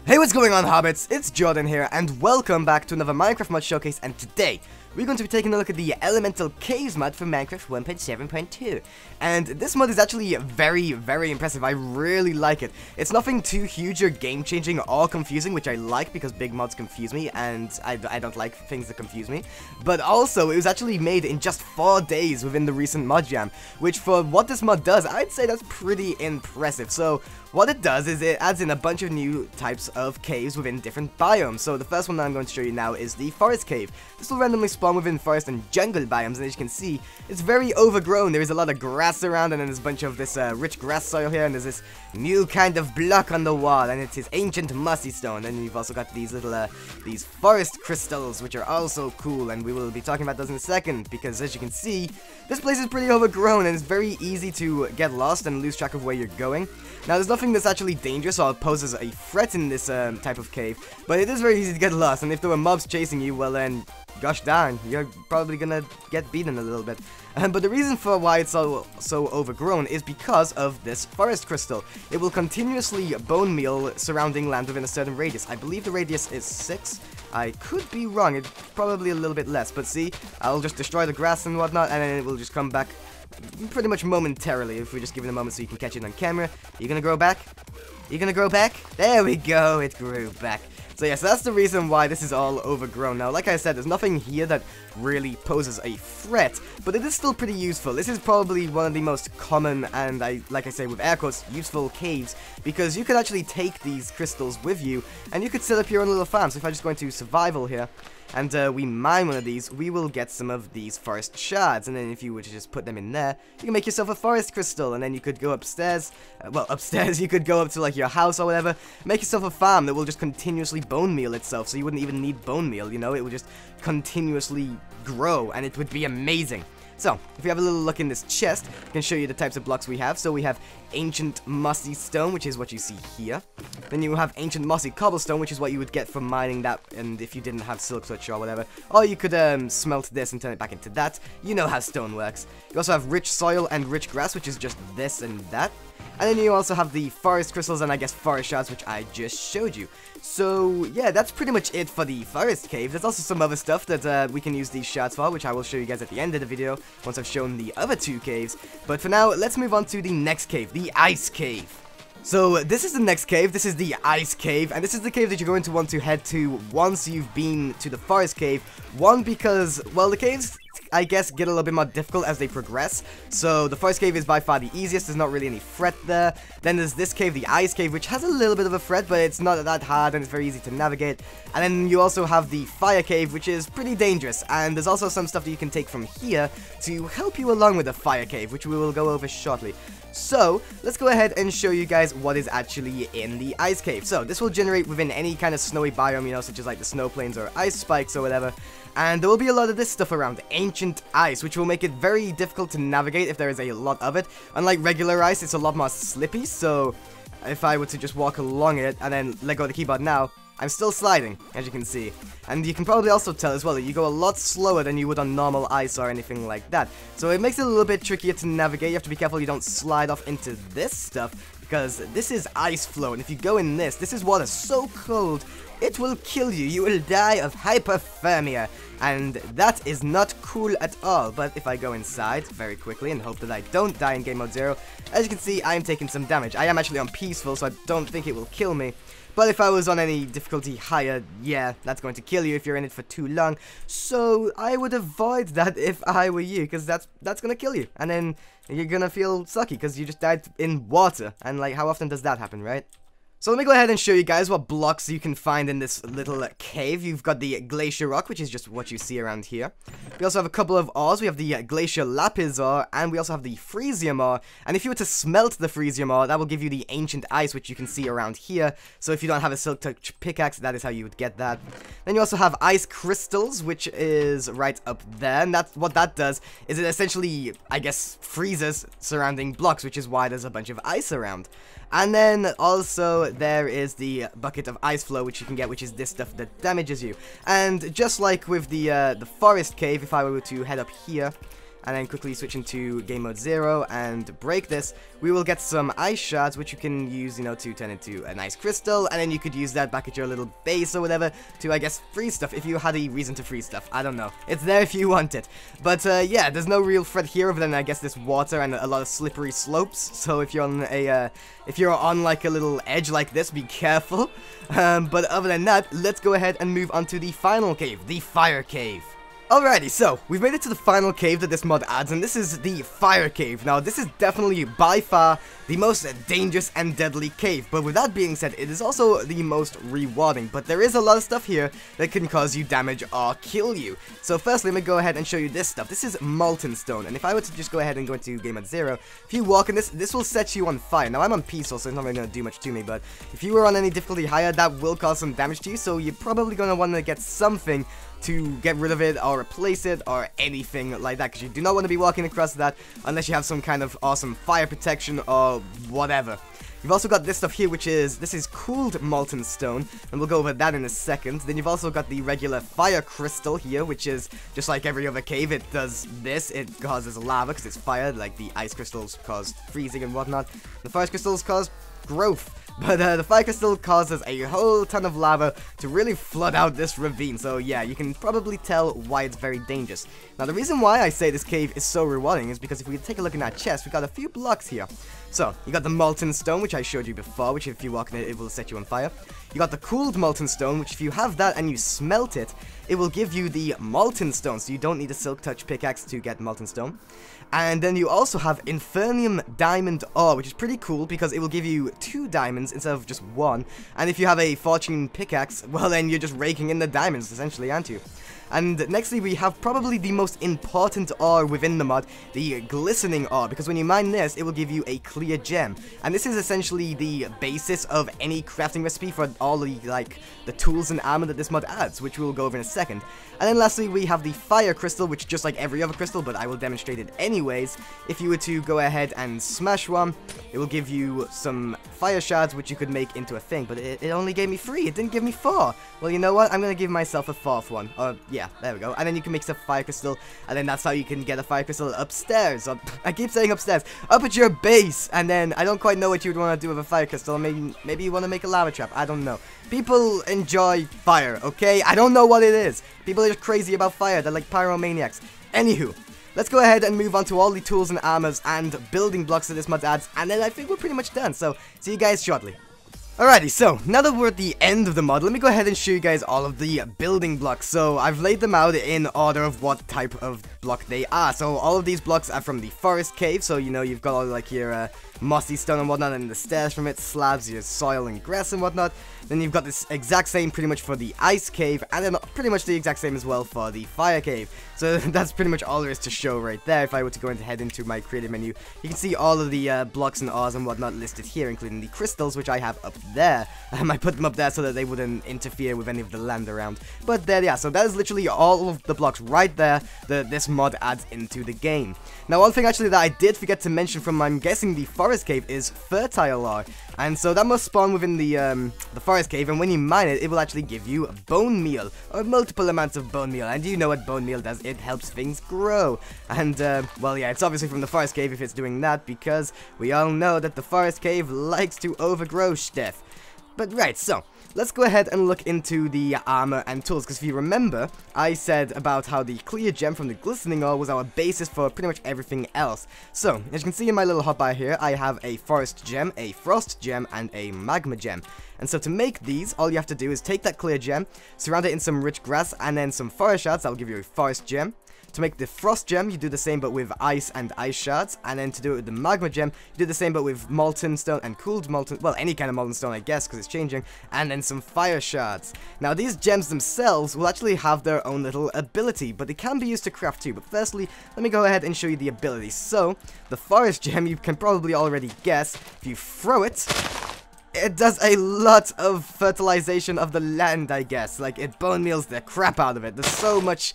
Hey, what's going on, Hobbits? It's Jordan here, and welcome back to another Minecraft mod showcase, and today, we're going to be taking a look at the Elemental Caves mod for Minecraft 1.7.2. And this mod is actually very, very impressive. I really like it. It's nothing too huge or game-changing or confusing, which I like because big mods confuse me, and I don't like things that confuse me. But also, it was actually made in just 4 days within the recent mod jam, which for what this mod does, I'd say that's pretty impressive. So, what it does is it adds in a bunch of new types of caves within different biomes. So the first one that I'm going to show you now is the Forest Cave. This will randomly spawn within forest and jungle biomes, and as you can see, it's very overgrown. There is a lot of grass around, and then there's a bunch of this rich grass soil here, and there's this new kind of block on the wall, and it's his ancient mossy stone. And you've also got these little these forest crystals, which are also cool, and we will be talking about those in a second, because as you can see, this place is pretty overgrown, and it's very easy to get lost and lose track of where you're going. Now, there's nothing that's actually dangerous or poses a threat in this type of cave, but it is very easy to get lost, and if there were mobs chasing you, well then, gosh darn, you're probably gonna get beaten a little bit. But the reason for why it's so overgrown is because of this forest crystal. It will continuously bone meal surrounding land within a certain radius. I believe the radius is 6. I could be wrong, it's probably a little bit less, but see, I'll just destroy the grass and whatnot, and then it will just come back pretty much momentarily if we just give it a moment so you can catch it on camera. You gonna grow back? You gonna grow back? There we go, it grew back. So yeah, so that's the reason why this is all overgrown. Now, like I said, there's nothing here that really poses a threat, but it is still pretty useful. This is probably one of the most common and, like I say with air quotes, useful caves, because you could actually take these crystals with you, and you could set up your own little farm. So if I just go into survival here, and we mine one of these, we will get some of these forest shards, and then if you were to just put them in there, you can make yourself a forest crystal, and then you could go upstairs, well, upstairs, you could go up to, like, your house or whatever, make yourself a farm that will just continuously bone meal itself, so you wouldn't even need bone meal, you know, it would just continuously grow, and it would be amazing. So, if we have a little look in this chest, I can show you the types of blocks we have. So we have ancient mossy stone, which is what you see here. Then you have ancient mossy cobblestone, which is what you would get from mining that, and if you didn't have silk touch or whatever. Or you could smelt this and turn it back into that. You know how stone works. You also have rich soil and rich grass, which is just this and that. And then you also have the forest crystals and I guess forest shards, which I just showed you. So yeah, that's pretty much it for the forest cave. There's also some other stuff that we can use these shards for, which I will show you guys at the end of the video once I've shown the other 2 caves. But for now, let's move on to the next cave, the ice cave. So this is the next cave, this is the ice cave, and this is the cave that you're going to want to head to once you've been to the forest cave. One, because, well, the caves, I guess, get a little bit more difficult as they progress. So the forest cave is by far the easiest, there's not really any threat there. Then there's this cave, the ice cave, which has a little bit of a threat, but it's not that hard and it's very easy to navigate. And then you also have the fire cave, which is pretty dangerous. And there's also some stuff that you can take from here to help you along with the fire cave, which we will go over shortly. So, let's go ahead and show you guys what is actually in the ice cave. So, this will generate within any kind of snowy biome, you know, such as like the snow plains or ice spikes or whatever. And there will be a lot of this stuff around, ancient ice, which will make it very difficult to navigate if there is a lot of it. Unlike regular ice, it's a lot more slippy, so if I were to just walk along it and then let go of the keyboard now, I'm still sliding, as you can see. And you can probably also tell as well that you go a lot slower than you would on normal ice or anything like that. So it makes it a little bit trickier to navigate. You have to be careful you don't slide off into this stuff, because this is ice flow, and if you go in this is water so cold, it will kill you. You will die of hypothermia, and that is not cool at all. But if I go inside very quickly and hope that I don't die in game mode 0, as you can see, I am taking some damage. I am actually on peaceful, so I don't think it will kill me. But if I was on any difficulty higher, yeah, that's going to kill you if you're in it for too long. So I would avoid that if I were you, because that's going to kill you. And then you're going to feel sucky because you just died in water. And like, how often does that happen, right? So let me go ahead and show you guys what blocks you can find in this little cave. You've got the glacier rock, which is just what you see around here. We also have a couple of ores. We have the glacier lapis ore, and we also have the fresium ore. And if you were to smelt the fresium ore, that will give you the ancient ice, which you can see around here. So if you don't have a silk touch pickaxe, that is how you would get that. Then you also have ice crystals, which is right up there. And that's what that does is it essentially, I guess, freezes surrounding blocks, which is why there's a bunch of ice around. And then also there is the bucket of ice flow, which you can get, which is this stuff that damages you. And just like with the forest cave, if I were to head up here and then quickly switch into game mode 0 and break this, we will get some ice shards, which you can use, you know, to turn into an ice crystal, and then you could use that back at your little base or whatever to, I guess, freeze stuff, if you had a reason to freeze stuff. I don't know. It's there if you want it. But, yeah, there's no real threat here other than, I guess, this water and a lot of slippery slopes, so if you're on like a little edge like this, be careful. But other than that, let's go ahead and move on to the final cave, the fire cave. Alrighty, so, we've made it to the final cave that this mod adds, and this is the Fire Cave. Now, this is definitely, by far, the most dangerous and deadly cave, but with that being said, it is also the most rewarding, but there is a lot of stuff here that can cause you damage or kill you. So firstly, let me go ahead and show you this stuff. This is molten stone, and if I were to just go ahead and go into game mode 0, if you walk in this will set you on fire. Now, I'm on peaceful, so it's not really going to do much to me, but if you were on any difficulty higher, that will cause some damage to you, so you're probably going to want to get something to get rid of it or replace it or anything like that, because you do not want to be walking across that unless you have some kind of awesome fire protection or whatever. You've also got this stuff here, which is, this is cooled molten stone, and we'll go over that in a second. Then you've also got the regular fire crystal here, which is just like every other cave. It does this, it causes lava because it's fire, like the ice crystals cause freezing and whatnot. The fire crystals cause growth. But the fire crystal causes a whole ton of lava to really flood out this ravine, so yeah, you can probably tell why it's very dangerous. Now, the reason why I say this cave is so rewarding is because if we take a look in that chest, we got a few blocks here. So, you got the molten stone, which I showed you before, which if you walk in it, it will set you on fire. You got the cooled molten stone, which if you have that and you smelt it, it will give you the molten stone, so you don't need a silk touch pickaxe to get molten stone. And then you also have Infernium Diamond Ore, which is pretty cool because it will give you 2 diamonds instead of just 1. And if you have a Fortune Pickaxe, well then you're just raking in the diamonds essentially, aren't you? And nextly, we have probably the most important ore within the mod, the glistening ore, because when you mine this, it will give you a clear gem. And this is essentially the basis of any crafting recipe for all the, like, the tools and armor that this mod adds, which we'll go over in a second. And then lastly, we have the fire crystal, which just like every other crystal, but I will demonstrate it anyways. If you were to go ahead and smash one, it will give you some fire shards, which you could make into a thing, but it only gave me 3, it didn't give me 4. Well, you know what, I'm gonna give myself a 4th one. Yeah, there we go. And then you can mix a fire crystal, and then that's how you can get a fire crystal upstairs. I keep saying upstairs. Up at your base, and then I don't quite know what you would want to do with a fire crystal. Maybe you want to make a lava trap. I don't know. People enjoy fire, okay? I don't know what it is. People are just crazy about fire. They're like pyromaniacs. Anywho, let's go ahead and move on to all the tools and armors and building blocks that this mod adds, and then I think we're pretty much done. So, see you guys shortly. Alrighty, so, now that we're at the end of the mod, let me go ahead and show you guys all of the building blocks. So, I've laid them out in order of what type of block they are. So, all of these blocks are from the forest cave, so, you know, you've got all, like, your mossy stone and whatnot, and the stairs from it, slabs, your soil and grass and whatnot. Then you've got this exact same pretty much for the ice cave, and then pretty much the exact same as well for the fire cave. So that's pretty much all there is to show right there. If I were to go and head into my creative menu, you can see all of the blocks and ores and whatnot listed here, including the crystals, which I have up there. I put them up there so that they wouldn't interfere with any of the land around. But there, yeah, so that is literally all of the blocks right there that this mod adds into the game. Now, one thing actually that I did forget to mention from, I'm guessing, the forest cave is fertile ore. And so that must spawn within the forest cave, and when you mine it, it will actually give you bone meal, or multiple amounts of bone meal. And do you know what bone meal does? It helps things grow. And, well, yeah, it's obviously from the forest cave if it's doing that, because we all know that the forest cave likes to overgrow stuff. But right, so, let's go ahead and look into the armor and tools, because if you remember, I said about how the clear gem from the glistening ore was our basis for pretty much everything else. So, as you can see in my little hotbar here, I have a forest gem, a frost gem, and a magma gem. And so to make these, all you have to do is take that clear gem, surround it in some rich grass, and then some forest shards. That'll give you a forest gem. To make the frost gem, you do the same but with ice and ice shards, and then to do it with the magma gem, you do the same but with molten stone and cooled molten, well, any kind of molten stone, I guess, because it's changing, and then some fire shards. Now, these gems themselves will actually have their own little ability, but they can be used to craft too. But firstly, let me go ahead and show you the ability. So, the forest gem, you can probably already guess, if you throw it, it does a lot of fertilization of the land, I guess. Like, it bone meals the crap out of it. There's so much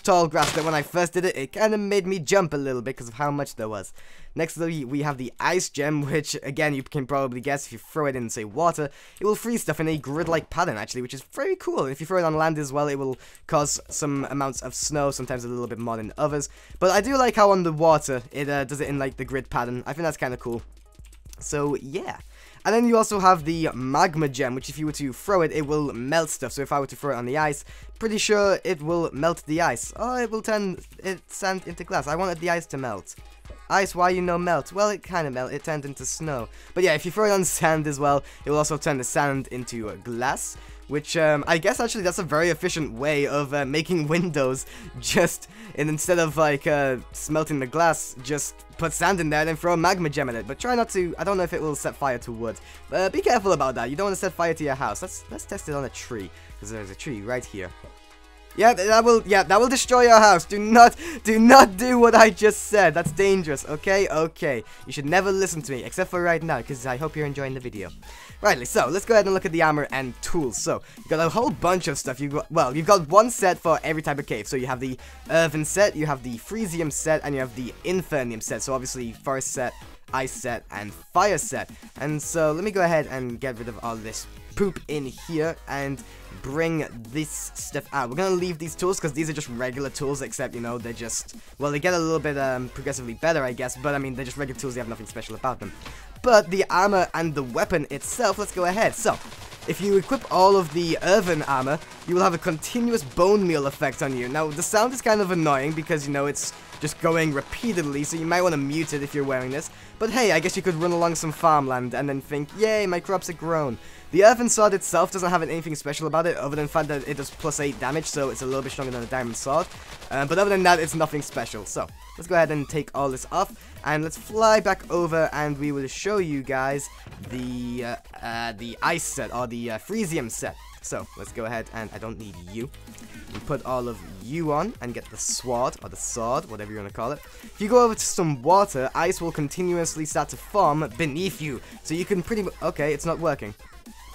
tall grass that when I first did it, it kind of made me jump a little bit because of how much there was. Next, we have the ice gem, which, again, you can probably guess if you throw it in, say, water, it will freeze stuff in a grid-like pattern, actually, which is very cool. And if you throw it on land as well, it will cause some amounts of snow, sometimes a little bit more than others. But I do like how on the water, it does it in, like, the grid pattern. I think that's kind of cool. So, yeah. And then you also have the magma gem, which if you were to throw it, it will melt stuff. So if I were to throw it on the ice, pretty sure it will melt the ice. Oh, it will turn sand into glass. I wanted the ice to melt. Ice, why you no melt? Well, it kind of melt. It turned into snow. But yeah, if you throw it on sand as well, it will also turn the sand into glass. Which, I guess actually that's a very efficient way of making windows. Just, and instead of like smelting the glass, just put sand in there and then throw a magma gem in it. But try not to, I don't know if it will set fire to wood. Be careful about that. You don't want to set fire to your house. Let's test it on a tree. Because there's a tree right here. Yeah, that will destroy your house. Do not do what I just said. That's dangerous, okay? Okay. You should never listen to me, except for right now, because I hope you're enjoying the video. Rightly, so let's go ahead and look at the armor and tools. So, you've got a whole bunch of stuff. You've got one set for every type of cave. So you have the earthen set, you have the freesium set, and you have the infernium set. So obviously, forest set, ice set, and fire set. And so, let me go ahead and get rid of all this poop in here and bring this stuff out. We're gonna leave these tools because these are just regular tools, except, you know, they're just, well, they get a little bit progressively better, I guess, but I mean, they're just regular tools, they have nothing special about them. But the armor and the weapon itself, let's go ahead. So, if you equip all of the earthen armor, you will have a continuous bone meal effect on you. Now, the sound is kind of annoying because, you know, it's just going repeatedly, so you might want to mute it if you're wearing this. But hey, I guess you could run along some farmland and then think, yay, my crops are grown. The earthen sword itself doesn't have anything special about it, other than the fact that it does +8 damage, so it's a little bit stronger than a diamond sword. But other than that, it's nothing special. So, let's go ahead and take all this off, and let's fly back over, and we will show you guys the ice set, or the freesium set. So, let's go ahead, and I don't need you. We put all of you on, and get the sword, or the sword, whatever you want to call it. If you go over to some water, ice will continuously start to form beneath you. So you can pretty much, okay, it's not working.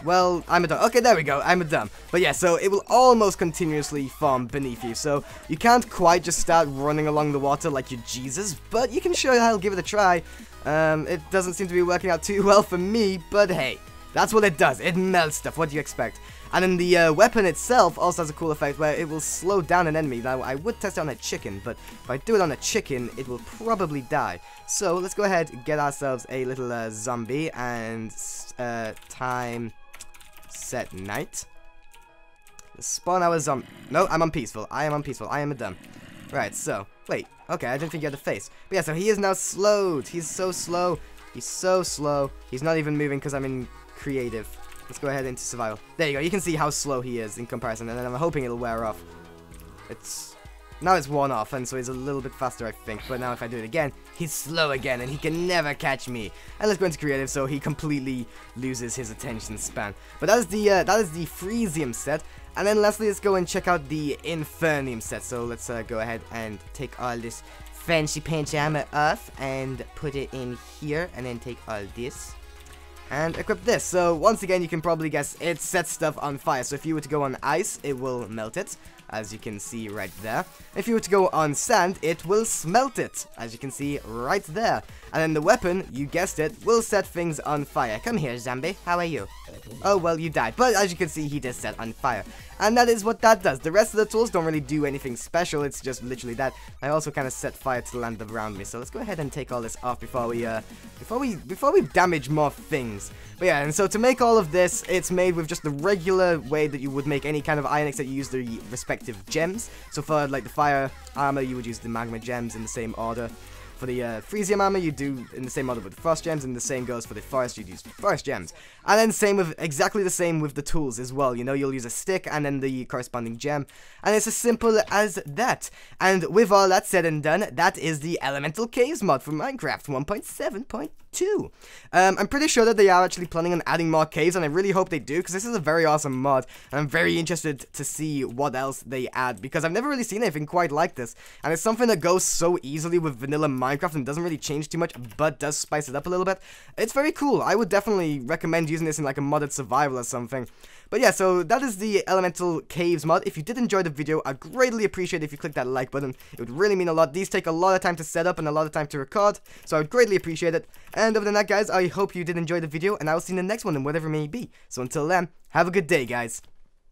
Well, I'm a dumb. Okay, there we go. I'm a dumb. But yeah, so it will almost continuously form beneath you. So you can't quite just start running along the water like you're Jesus, but you can sure I'll give it a try. It doesn't seem to be working out too well for me, but hey, that's what it does. It melts stuff. What do you expect? And then the weapon itself also has a cool effect where it will slow down an enemy. Now, I would test it on a chicken, but if I do it on a chicken, it will probably die. So let's go ahead and get ourselves a little zombie and time set night. Let's spawn our zombie. No, I'm on peaceful. I am on peaceful. I am a dumb. Right, so wait. Okay, I didn't think you had a face. But yeah, so he is now slowed. He's so slow. He's so slow. He's not even moving because I'm in creative. Let's go ahead into survival. There you go. You can see how slow he is in comparison, and then I'm hoping it'll wear off. Now it's worn off, and so he's a little bit faster, I think. But now if I do it again, he's slow again, and he can never catch me. And let's go into creative, so he completely loses his attention span. But that is the freesium set. And then lastly, let's go and check out the infernium set. So let's go ahead and take all this fancy pantsy armor off and put it in here, and then take all this and equip this. So once again, you can probably guess it sets stuff on fire. So if you were to go on ice, it will melt it, as you can see right there. If you were to go on sand, it will smelt it, as you can see right there. And then the weapon, you guessed it, will set things on fire. Come here, zombie. How are you? Oh, well, you died. But as you can see, he does set on fire. And that is what that does. The rest of the tools don't really do anything special. It's just literally that. I also kind of set fire to the land around me. So let's go ahead and take all this off before we damage more things. But yeah, and so to make all of this, it's made with just the regular way that you would make any kind of iron, except you use the respective gems. So for like the fire armor, you would use the magma gems in the same order. For the freesium armor, you do in the same order with the frost gems, and the same goes for the forest, you'd use forest gems. And then exactly the same with the tools as well. You know, you'll use a stick and then the corresponding gem. And it's as simple as that. And with all that said and done, that is the Elemental Caves mod for Minecraft 1.7.2. I'm pretty sure that they are actually planning on adding more caves, and I really hope they do, because this is a very awesome mod, and I'm very interested to see what else they add, because I've never really seen anything quite like this, and it's something that goes so easily with vanilla Minecraft and doesn't really change too much, but does spice it up a little bit. It's very cool. I would definitely recommend using this in like a modded survival or something. But yeah, so that is the Elemental Caves mod. If you did enjoy the video, I'd greatly appreciate it if you click that like button. It would really mean a lot. These take a lot of time to set up and a lot of time to record, so I would greatly appreciate it. And other than that, guys, I hope you did enjoy the video, and I will see you in the next one, and whatever it may be. So until then, have a good day, guys.